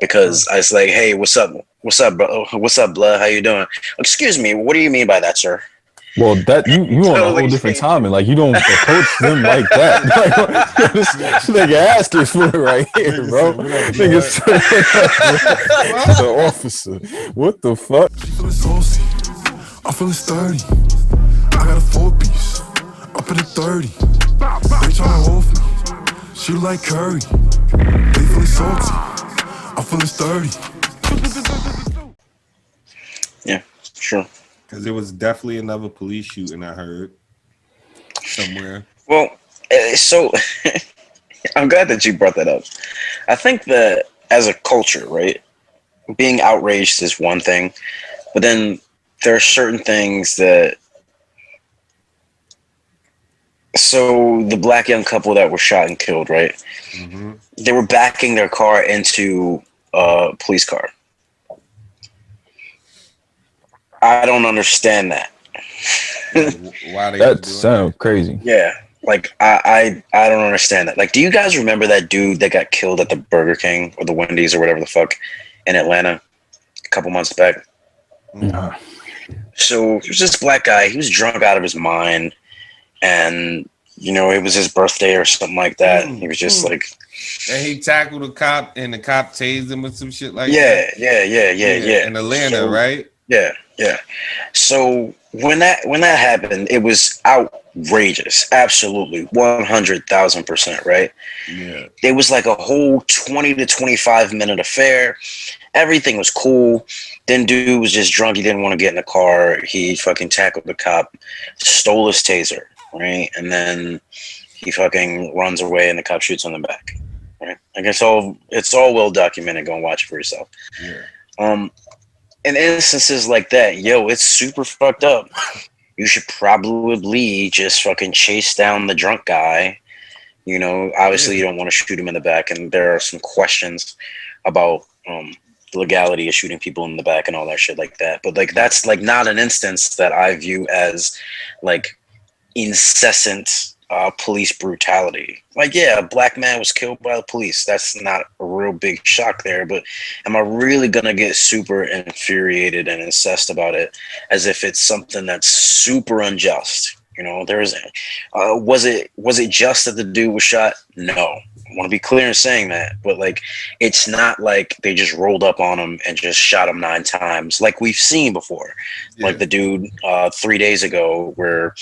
because I was like, "Hey, what's up, bro? What's up, blood? How you doing?" Excuse me, what do you mean by that, sir? Well, that you on a whole Totally different changed time, it. and like you don't approach them like that. Like, yo, this nigga asking for it right here, Nigga bro. said, "What up, Nigga blood?" said, "What up, bro?" To the officer. What the fuck? She feeling saucy, I'm feeling sturdy. I got a 4-piece, up in the 30. They tryna hold me, she like Curry. They feeling salty, I'm feeling sturdy. Yeah, sure. Because there was definitely another police shooting I heard somewhere. Well, so I'm glad that you brought that up. I think that as a culture, right, being outraged is one thing, but then there are certain things that. So the black young couple that were shot and killed, right? Mm-hmm. They were backing their car into a police car. I don't understand that. Like, why they was That doing that? sounds crazy. Yeah, like I don't understand that. Like, do you guys remember that dude that got killed at the Burger King or the Wendy's or whatever the fuck in Atlanta a couple months back? Mm-mm. Nah. So it was this black guy. He was drunk out of his mind, and it was his birthday or something like that. He was just Mm-mm. like, And he tackled a cop, and the cop tased him or some shit like that. yeah, yeah, yeah, yeah, Yeah, yeah. in Atlanta, So right? yeah, yeah. So when that happened, it was outrageous. Absolutely, 100,000%. Right? Yeah. It was like a whole 20 to 25 minute affair. Everything was cool. Then dude was just drunk. He didn't want to get in the car. He fucking tackled the cop, stole his taser, right? And then he fucking runs away, and the cop shoots on the back. Right? Like it's all well documented. Go and watch it for yourself. Yeah. Um, in instances like that, yo, it's super fucked up. You should probably just fucking chase down the drunk guy. Obviously Yeah. you don't want to shoot him in the back, and there are some questions about the legality of shooting people in the back and all that shit like that. But like that's like not an instance that I view as like incessant police brutality. Like, yeah, a black man was killed by the police. That's not a real big shock there. But am I really gonna get super infuriated and incensed about it, as if it's something that's super unjust? Was it just that the dude was shot? No. I want to be clear in saying that, but like, it's not like they just rolled up on him and just shot him 9 times, like we've seen before. Like Yeah. the dude 3 days ago, where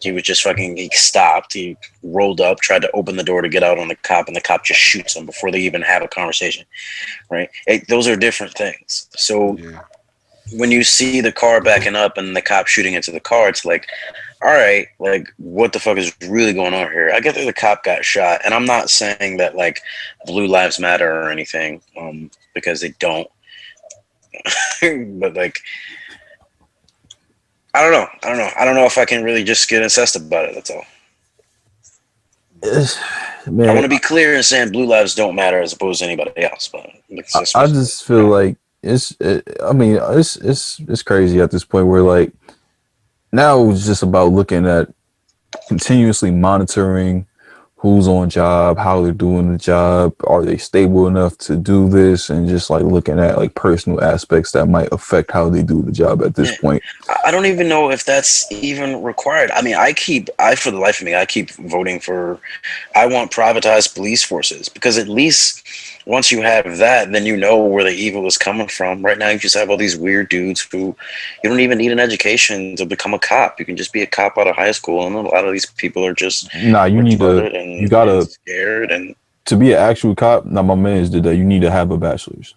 he stopped, he rolled up, tried to open the door to get out on the cop, and the cop just shoots him before they even have a conversation, right? Those are different things. So Yeah. when you see the car backing up and the cop shooting into the car, it's like, all right, like, what the fuck is really going on here? I get that the cop got shot, and I'm not saying that like blue lives matter or anything, because they don't. But like, I don't know if I can really just get incensed about it. That's all. It's, I want man, to be clear in saying blue lives don't matter as opposed to anybody else, but it's just I just feel like I mean, it's crazy at this point where like now it's just about looking at continuously monitoring who's on job, how they're doing the job, are they stable enough to do this, and just like looking at like personal aspects that might affect how they do the job at this Yeah. point. I don't even know if that's even required. I mean, for the life of me, I keep voting for, I want privatized police forces, because at least once you have that, then you know where the evil is coming from. Right now, you just have all these weird dudes who you don't even need an education to become a cop. You can just be a cop out of high school, and a lot of these people are just Nah, retarded you and gotta scared and to be an actual cop. Now my man's did that. You need to have a bachelor's,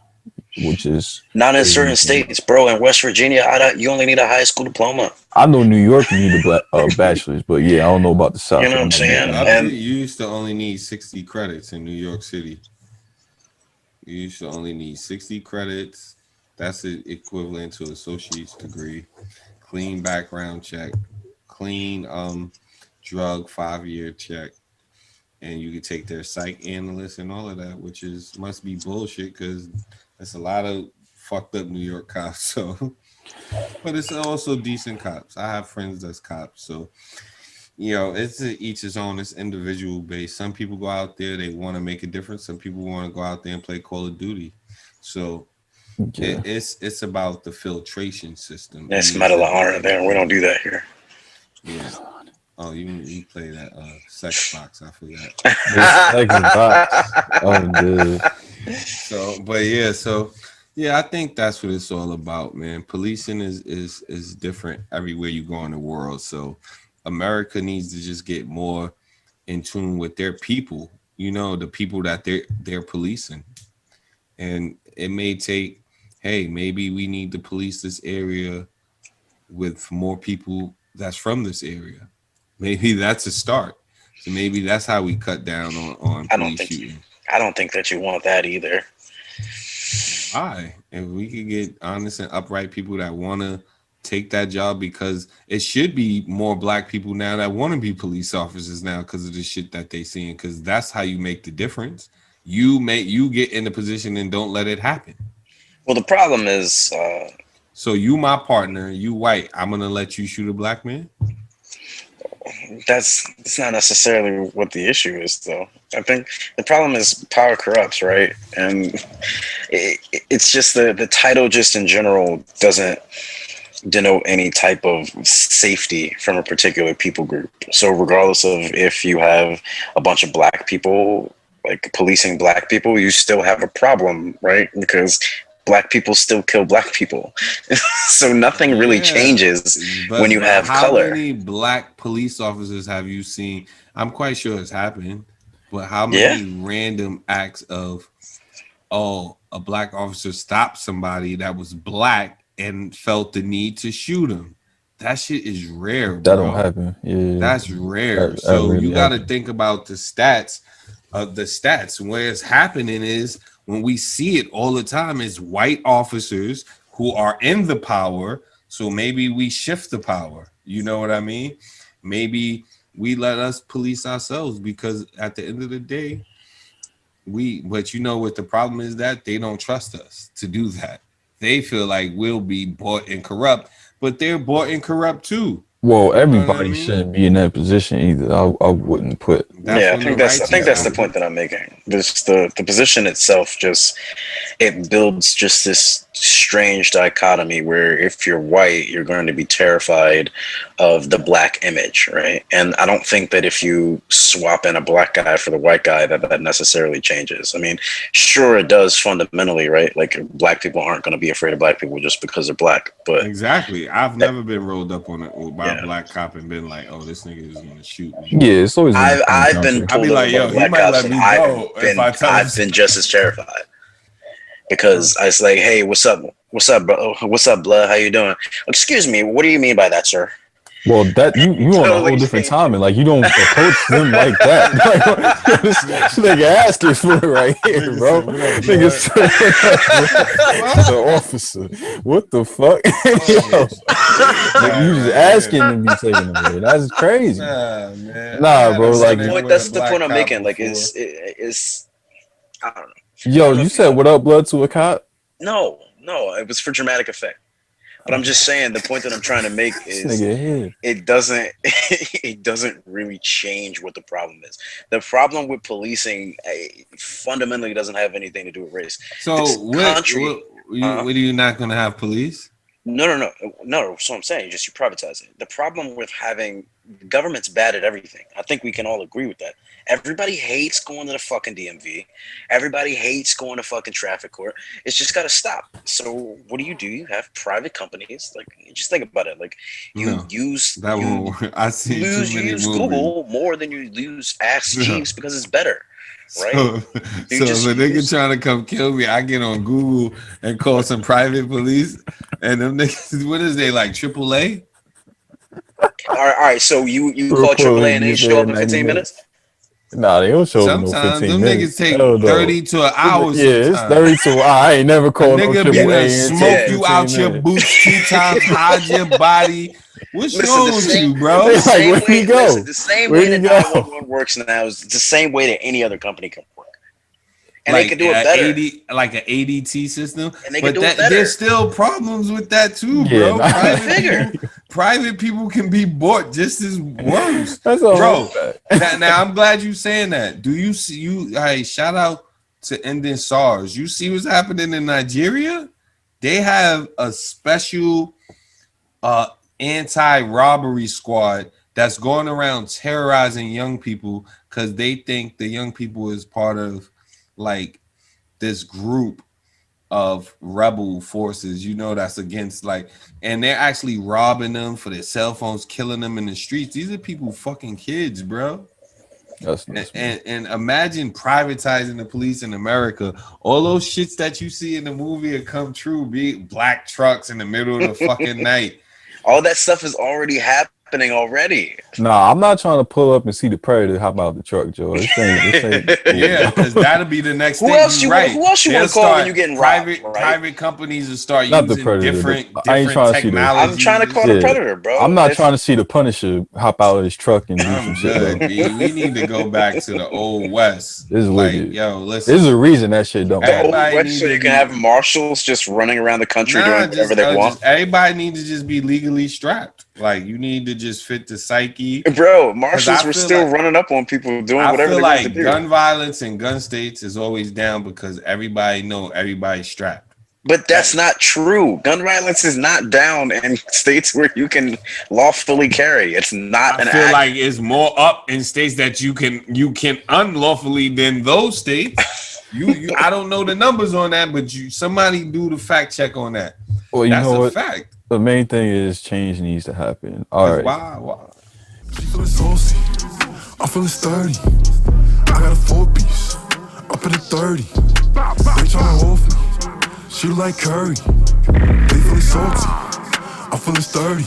which is not in crazy certain to me. states, bro. In West Virginia, you only need a high school diploma. I know New York you need a bachelor's, but yeah, I don't know about the You South. know what I I'm know New Yeah. saying? York. Up here, And you used to only need 60 credits in New York City. You used to only need 60 credits. That's equivalent to associate's degree. Clean background check. Clean drug 5-year check. And you could take their psych analyst and all of that, which is must be bullshit because that's a lot of fucked up New York cops. So, but it's also decent cops. I have friends that's cops, so it's each his own. It's individual based. Some people go out there, they want to make a difference. Some people want to go out there and play Call of Duty. So Yeah. it's about the filtration system. It's It needs Medal to of be Honor there. We don't do that here. Yeah. Oh, you play that sex box? I forgot. This Xbox. Oh, dude. So, but yeah, so yeah, I think that's what it's all about, man. Policing is different everywhere you go in the world. So, America needs to just get more in tune with their people. You know, the people that they're policing, and it may take. Hey, maybe we need to police this area with more people that's from this area. Maybe that's a start. So maybe that's how we cut down on I don't police think shooting. I don't think that you want that either. Why? If we could get honest and upright people that want to take that job, because it should be more black people now that want to be police officers now because of the shit that they seeing. Because that's how you make the difference. You get in the position and don't let it happen. Well, the problem is, So you my partner, you white. I'm gonna let you shoot a black man. that's not necessarily what the issue is, though. I think the problem is power corrupts, right? And it's just the title, just in general, doesn't denote any type of safety from a particular people group. So, regardless of if you have a bunch of black people like policing black people, you still have a problem, right? Because black people still kill black people. So nothing really changes when you have how color. many black police officers have you seen? I'm quite sure it's happened, but how Yeah. many random acts of a black officer stopped somebody that was black and felt the need to shoot him? That shit is rare, That don't bro. happen. Yeah. That's rare. That So really you got to happen. think about the stats. Where it's happening is when we see it all the time is white officers who are in the power. So maybe we shift the power. You know what I mean? Maybe we let us police ourselves, because at the end of the day, but you know what the problem is, that they don't trust us to do that. They feel like we'll be bought and corrupt, but they're bought and corrupt too. Well, You know what I everybody mean? shouldn't be in that position either. I wouldn't put. That's Yeah, when the I think righteous that's the come. point that I'm making. This the position itself just it builds just this strange dichotomy where if you're white, you're going to be terrified of the black image, right? And I don't think that if you swap in a black guy for the white guy that necessarily changes. I mean, sure it does fundamentally, right? Like black people aren't going to be afraid of black people just because they're black, but Exactly. I've that, never been rolled up on it by a yeah. black cop and been like, "Oh, this nigga is gonna shoot me." Yeah, it's always in I've been conjunction. I'd be pulled over like, by "Yo, the he black might cops, let and me go if I tell him." I've been just as terrified because I was like, "Hey, what's up, bro? What's up, blood? How you doing? Excuse me, what do you mean by that, sir?" Well, that you on a whole Totally different changed timing. it. Like you don't approach them like that. Like, this nigga asking for it right here, Nigga bro. said, "What up, Nigga blood?" said, "What up, the officer? What the fuck?" Yo, nigga, you just asking to be taken away. That's crazy. Nah, man. I Nah, had a bro. That's the Like, run-in point. with a That's the point black I'm cop making. Like, before. is I don't know. I yo, don't know you if you said know. what up, blood, to a cop. No, it was for dramatic effect. But I'm just saying the point that I'm trying to make This is nigga here. it doesn't it doesn't really change what the problem is. The problem with policing fundamentally doesn't have anything to do with race. So This country, what are you not gonna have police? no. So I'm saying just you privatize it. The problem with having the government's bad at everything. I think we can all agree with that. Everybody hates going to the fucking DMV. Everybody hates going to fucking traffic court. It's just got to stop. So what do? You have private companies. Like, just think about it. Like, you No, use that won't work. I see too you many use movies. Google more than you use Ask No. Jeeves because it's better, right? So, You so just if a nigga use. trying to come kill me, I get on Google and call some private police, and them niggas, what is they like, AAA? All right. So you call Report AAA will and be they show there up in in 90 15 minutes. minutes. Nah, they don't show up in no Sometimes 15 them niggas minutes. take Hell no. 30 to an hour. Yeah, it's Sometimes 32. I ain't never a called no nigga be triple done A and take smoke Yeah. you 15 out your minutes. boots 2 times, hide your body. What's Listen, wrong with you, They bro? like, where'd he go? Listen, the same way Where'd he that go? 911 works now is the same way that any other company can work, and they Like could do it better. like an ADT system, And they could but do it that there's better. still problems with that too, Yeah, bro. nah. Go figure. Private people can be bought just as worse, That's a whole bro. fact. Now I'm glad you saying that. Do you see you? Hey, shout out to ending SARS. You see what's happening in Nigeria? They have a special anti-robbery squad that's going around terrorizing young people because they think the young people is part of like this group of rebel forces, that's against and they're actually robbing them for their cell phones, killing them in the streets. These are people fucking kids, bro. That's nuts, And imagine privatizing the police in America. All those shits that you see in the movie have come true. Be black trucks in the middle of the fucking night. All that stuff is already happening already. Nah, I'm not trying to pull up and see the Predator hop out the truck, Joe. This ain't Yeah, because that'll be the next Who thing. else you want to call when you getting private robbed, right? private companies will start Not the using Predator, different I ain't trying to see technologies. I'm trying to call the Predator, bro. I'm not trying to see the Punisher hop out of his truck and do some I'm shit, good, bro. B. We need to go back to the old West. This is wicked. Yo, listen. There's a reason that shit don't The happen. old West, so you can have marshals just running around the country doing whatever they want. Everybody needs to just be legally strapped. You need to just fit the psyche. Bro, marshals were still running up on people doing whatever they wanted to do. Gun violence in gun states is always down because everybody know everybody's strapped. But that's not true. Gun violence is not down in states where you can lawfully carry. It's not an act. I feel like it's more up in states that you can unlawfully than those states. I don't know the numbers on that, but somebody do the fact check on that. Well, that's know a what? fact. The main thing is change needs to happen. All right. Why? She feeling saucy, I'm feeling sturdy. I got a 4-piece, up in the 30. They tryna hold me, she like curry. They feeling salty, I'm feeling sturdy.